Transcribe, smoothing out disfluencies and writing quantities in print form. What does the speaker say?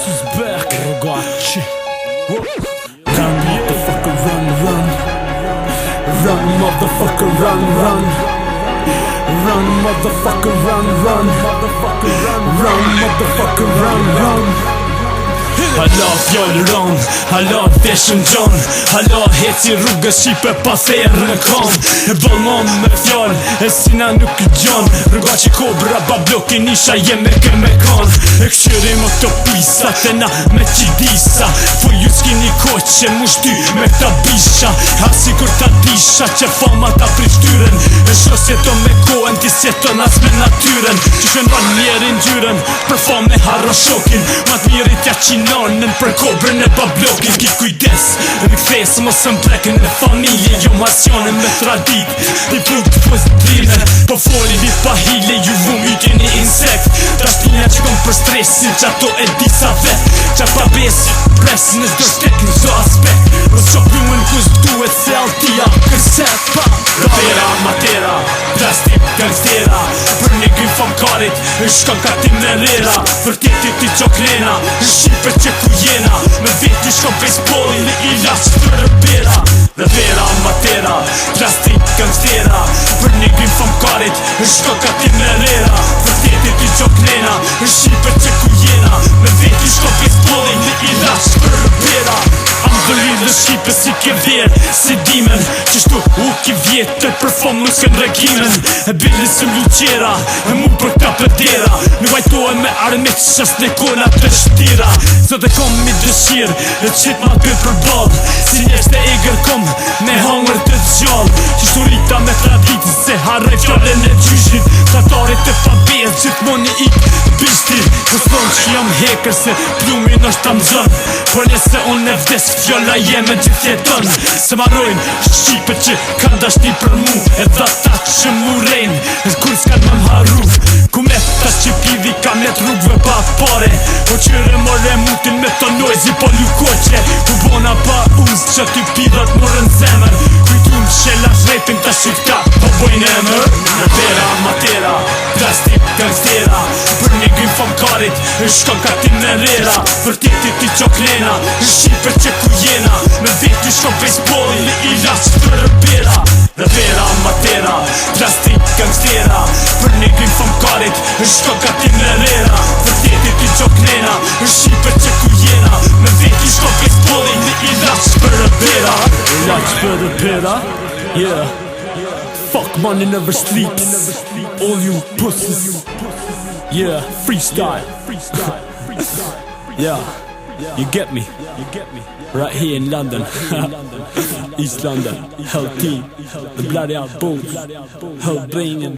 is back. Ragazzi. Run, motherfucker, run, run. Run, motherfucker, run, run. Run, motherfucker, run, run. Run, motherfucker, run, run. Hala fjallë rën, hala veshën gjën, hala heci rrugës qipe pa therë në kam. E bëllmon me fjallë, e sina nuk i gjon. Rruga që kobra ba bloki nisha jeme këme kan. E këshyrim o këto pisa, tena me qidisa. Po ju s'kini koqe mu shty me këta bisha. Ha sigur ta disha që fama ta prishtyren. E shos jeton me kohen, ti sjeton as me natyren. Që shën ban njerin gjyren, për fame harro shokin. Mat mirit ja qinonën për kobrën e bablokin. Ki kujdes, në këthes mos më pleken me familje. Jo masjone me tradit, një put pozitive. Po foli vit pa hile, ju vumit jeni insekt. Trashtinja që kom për stresin, që ato e disa vet. Qa pa besi, presin e s'do shtek në zdo aspekt. Rës qo plumën kus duhet se altia këset pa. Rapera, matera, plastik, gangstera. Për një grim famkarit, shkon ka tim në rera. Për titi ti qoklena, shqipe që ku jena. Me veti shkon baseballin në ilaç të rëbera. Rapera, matera, plastik, gangstera. Për një grim famkarit, shkon ka tim në rera. Për titi ti qoklena, shqipe që ku jena. Me veti shkon baseballin në ilaç të rëbera. Ambëllin dhe shqipe si ke vjerë, si dimen. Qështu u ki vjetër për fom nuk s'ken regimen. E bili së mluqera, e mu për ka pëdera. Në vajtojnë me armit qës në kona të shtira. Sot e kom mi dëshirë, e qit ma për përbal. Si njesht e eger kom, me hangër të gjall. Qështu rita me traditin, se harre fjallën e gjyshit. Tatarit e pabez, gjithmoni ik bishti. Këson që jam heker, se plumin është ta mzën. Por nëse unë e vdes, fjolla jeme gjithë jeton. Se marrojnë shqipe që kanë dashni për mu. E dha ta që mu rejnë, e kur s'kan më m'harru. Ku me ta që pidhi kam jet rrugve pa pare. Po qyre more mutin me të nojzi po lukoqe. Ku bona pa uz që ty pidhat morën zemër. Kujtun shela shrepin ta shikta po bojnë emër. Rapera, matera, plastik, gangstera. Për një grim famkarit, shkon ka tim në rera. Për titi ti qoklena, shqipe që ku jena. Me veti shkon baseballin në ilaç të rëbera. Rapera, matera, plastik, gangstera. Për një grim famkarit, shkon ka tim në rera. Për titi ti qoklena, shqipe që ku jena. Me veti shkon baseballin në ilaç të rëbera. Ilaç të rëbera, yeah. Fuck money never sleeps. All you pussies. Yeah, freestyle. Yeah, you get me. Right here in London. East London. Hell T. The bloody out bulls. Hell banging.